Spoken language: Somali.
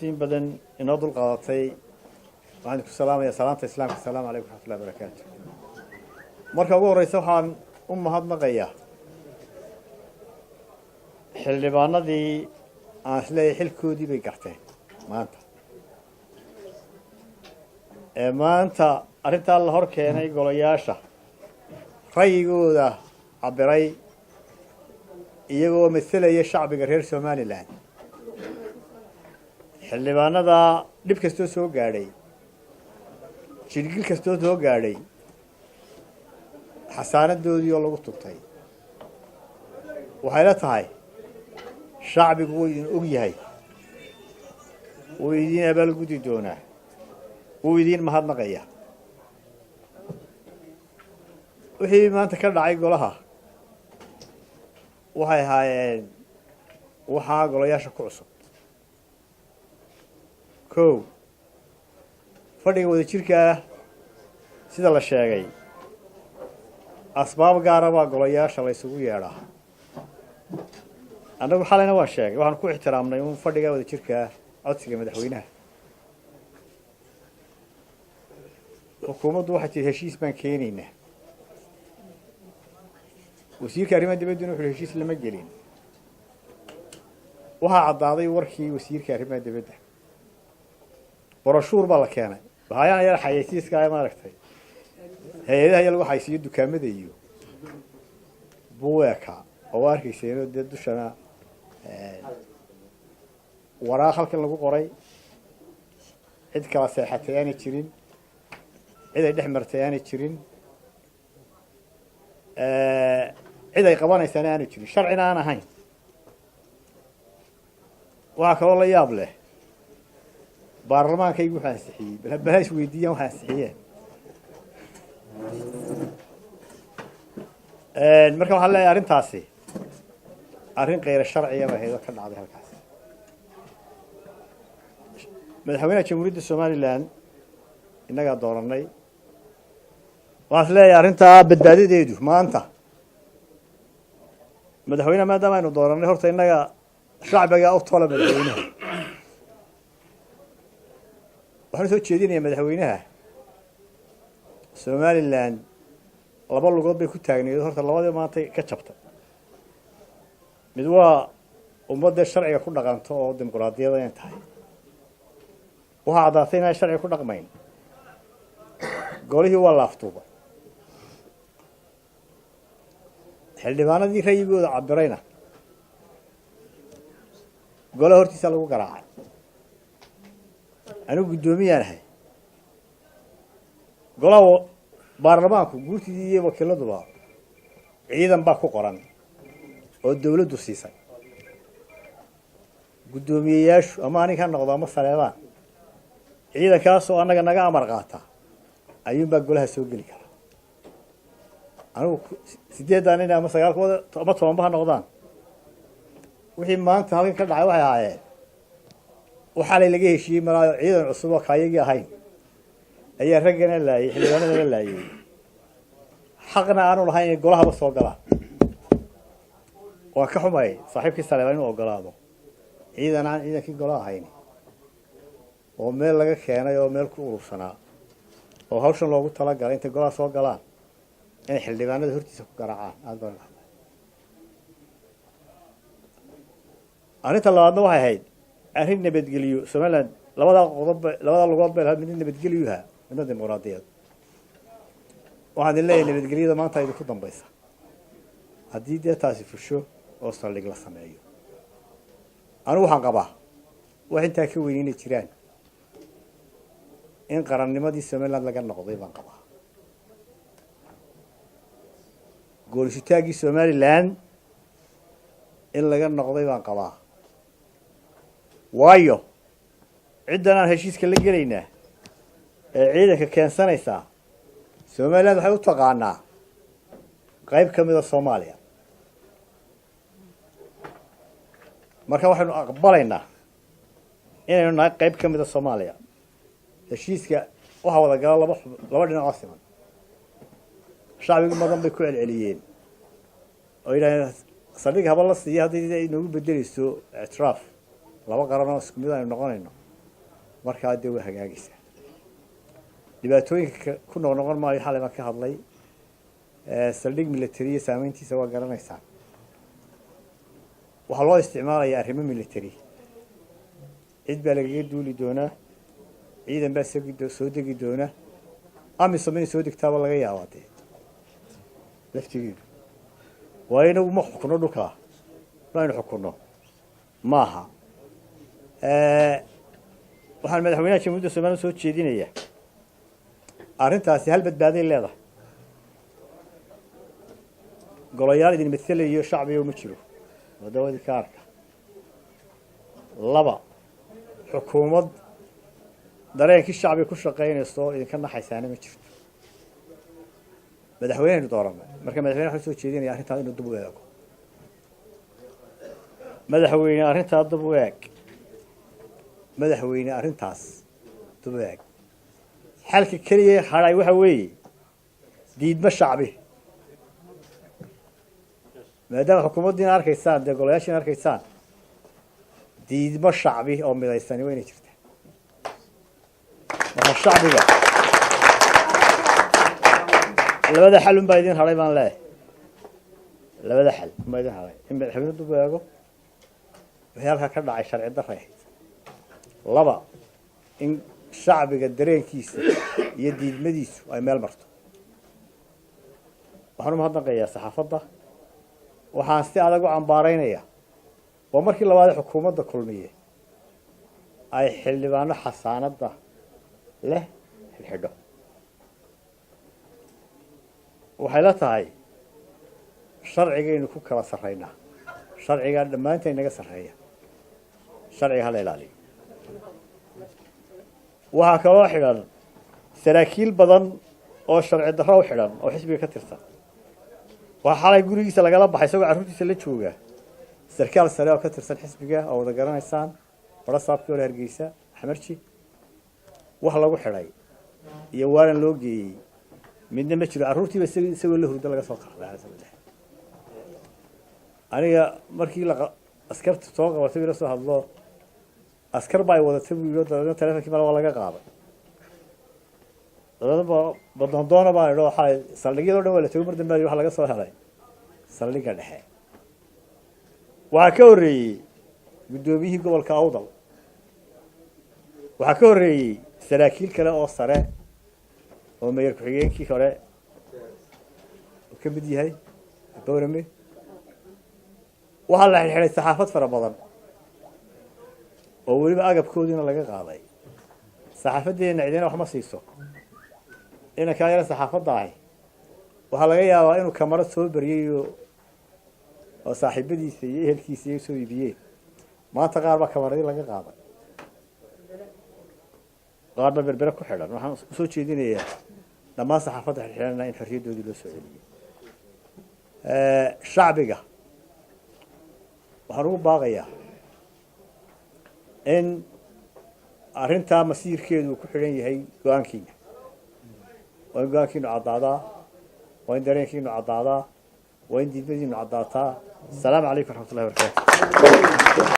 بدن يناضل القاطي وعندك السلام يا سلامة الإسلام السلام عليكم ورحمة الله وبركاته. مركب أبو رئيس وحن هاد نقيا حل بانا دي أصلي حل كودي بيقرتين ما أنت أنت الله هركينا يقول ياشا رأيو ذا عبري يجوا مثل أي شعب غير سومالي لان xildhibaanada dhib kastoo soo gaadhay jilgil kastoo soo gaadhay xasaanadoodii oo lagu tugtay waxay la tahay shacbigu wuu idin og yahay wuu idin abaalgudi doonaa wuu idin mahadnaqaya wixii maanta ka dhacay golaha waxay ahaayeen waxaa golayaasha ku cusub كو فدي وذا شركة سيد الله شاقي أسباب قاربا قلياش الله يسوي يراه أنا أقول حالنا واشاقي وحن كو احترامنا يوم فدي وذا شركة أتسقي مدحوينها حكومة واحد هشيس بان كينينه وسير كريمة دبدونه في الهشيس لما جلين وها عضاضي وركي وسير كريمة دبده برشور بالله كانه بهايان يا حياتيس كاي ما ركتي هي لو حيسيو دكامده iyo buuka oo arkayseeno dushana waraaq halkan lagu qoray cid kala seexatay aan jirin cid ay dhexmartay aan jirin cid ay qabanaysan aan jirin sharcina aan ahayn waxa kale la yaab leh baarlamaanka igu xaasixiyay balaas weydiiyaan waxa xaasixiyeen marka waxa la arintaasi arin qeyr sharciya ah heedo ka dhacday halkaas madaxweynaha jamhuuriyadda Soomaaliland inaga dooranay waxa la arinta badbaadadeedu maanta madaxweynaha maadaama aynu dooranay horta inaga shacbiga u talab madaxweynaha waxaan soo jeedinayaa madaxweynaha Soomaaliland laba lugood bay ku taagneed horta labadii maanta ka jabtay mid waa ummadda sharciga ku dhaqanto oo dimuqraadiyada ay tahay waxa cadaatay inay sharciga ku dhaqmayn golihii waa laaftuuba xildhibaanadii rayigooda cabirayna golaha hortiisa lagu garaacay أنا قدومي أنا هاي قالوا برلمانكو قلت دي وكيل ضباط عيدا باكو قرن والدولة دوسيسا قدومي ياش أماني كان نقضى مصر عيدا كاسو أنا نجا مرقاتا أيوم بقولها سوق لي كلا أنا سيدي دانينا مثلا كذا ما توهم بها نقضان وحين ما أنت هذين كذا عيوها عيال وحالي لقيه شيء مرا عيدا عصبة خايجة هاي أي رجنا لا يحلونا لا حقنا أنا ولا هاي قولها بس وقلا وكحماي صاحب كسلمان وقلاده عيدا أنا عيدا كي قولها هايني وميل لقى كيانا يوميل كورو سنة وهاوش الله قلت لك قال أنت قولها سو قلا يعني حلونا ده هرتي سو قرعان هذا أنا تلاقنا وهاي هيد أهين نبتقليو سمعنا لوضع لغوض بيلها من نبتقليوها من الديمقراطية واحد اللي نبتقليو ده ما انتا يدخل ضمبيسا هدي دي تاسي فرشو وصل لقلا سمعيو أنا وحان قباه وحين تاكوينين التيران إن قرن نمدي سمعنا لقا نقضي بان قباه قول ستاقي سمالي لان إن لقا نقضي بان قباه وايو عندنا هالشيء كله جرينا عيدك كان سنة ساعة سوماليا ده حيوتقعنا قريب كم إذا صوماليا مركب واحد أقبلنا إنه قريب كم إذا صوماليا هالشيء كا وهو ذا قال لبعضنا عاصمة الشعب المدن بكل العليين وإلى صديق هذا الله سيا هذه إنه بدري سو اعتراف لما قررنا سكميدا نقولينه markaa dee way hagaagaysaa dhibaatooyinka ku noqnoqon maayo xalay baan ka hadlay saldhig military iyo saameyntiisa waa garanaysaan waxaa loo isticmaalayaa arrimo military cid baa lagaga duuli doonaa ciidan baa soo degi doona amisom inay soo degtaaba laga yaabaa dee laftigeedu waayo inagu ma xukuno dhulkaa aynu xukunno maaha waxaan madaxweynaha jamhuuriyadda somaliya soo jeedinayaa arrintaasi hal badbaaday leedahay golayaal idin matelayo shacbiga uma jiro wadawadii ka arka laba xukuumad dareenkii shacbiga ku shaqaynayso idinka naxaysaana ma jirto madaxweyneynu dooranay marka madaxweyne waxaan soo jeedinaya arrintaa inuu dib u eego madaxweyne arrintaa dib u eeg madaxweyne arrintaas dib u eeg xalka keliya hadhay waxa weeye diidma shacbi maadaama xukuumaddiina arkaysaan dee golayaashiina arkaysaan diidmo shacbi oo midaysani waa inay jirtaa marka shacbiga labada xal unbaa idin hadhay baan leeyahay labada xal unbaa idin hadhay in madaxweyne dib u eego wixii halkaa ka dhacay sharci darray ahayd laba in shacbiga dareenkiisa iyo diidmadiisu ay meel marto waxaan u mahadnaqayaa saxaafadda waxaan si adag u cambaaraynayaa waa markii labaad xukuumadda kulmiye ay xildhibaano xasaanadda leh xidhxidho waxay la tahay sharcigaynu ku kala sarraynaa sharcigaa dhammaanteen naga sarreeya sharciga hala ilaaliyo waxaa kaloo xidhan saraakiil badan oo sharci darro u xidhan oo xisbiga ka tirsan waxaa xalay gurigiisa lagala baxay isagoo carruurtiisa la jooga sarkaal sare oo ka tirsan xisbiga oo wada garanaysaan fadha saabkii hore hargeysa xamarji wax lagu xidhay iyo waalan loo geeyey midna ma jiro carruurtiiba isagoo la hurdo laga soo qaaday aniga markii askarta soo qabatay ila soo hadlo askar baa ay wadatay buu yidhi dabeedna telefonkii male waa laga qaaday dabeedna badondoona baan idhi waxaa saldhigyadoo dhan waa la tegay mar dambe waxa laga soo helay saldhigga dhexe waxaa ka horreeyey guddoomiyihii gobolka awdal waxaa ka horreeyey saraakiil kale oo sare oo mayor ku-xigeenkii hore uu ka mid yahay boorame waxaa la xidhxidhay saxaafad fara badan oo weliba agabkoodiina laga qaaday saxaafaddeena cidina wax ma siiso inankaa yara saxaafadda ahi waxaa laga yaabaa inuu kamarad soo bariyey oo saaxiibadiisa iyo ehelkiisa iy soo iibiyeen maanta qaar baa kamaradii laga qaaday qaar baa berbere ku xidhan waxaan usoo jeedinayaa dhammaan saxaafadda xidhxidhana in xorriyaddoodii loo soo celiyey shacbiga waxaan ugu baaqayaa in arrintaa masiirkeedu uu ku xidhan yahay go-aankiina waa in go-aankiinu caddaadaa waa in dareenkiinu caddaadaa waa in diidmadiinu caddaataa asalaamu calaykum waraxmat ullahi wabarakatu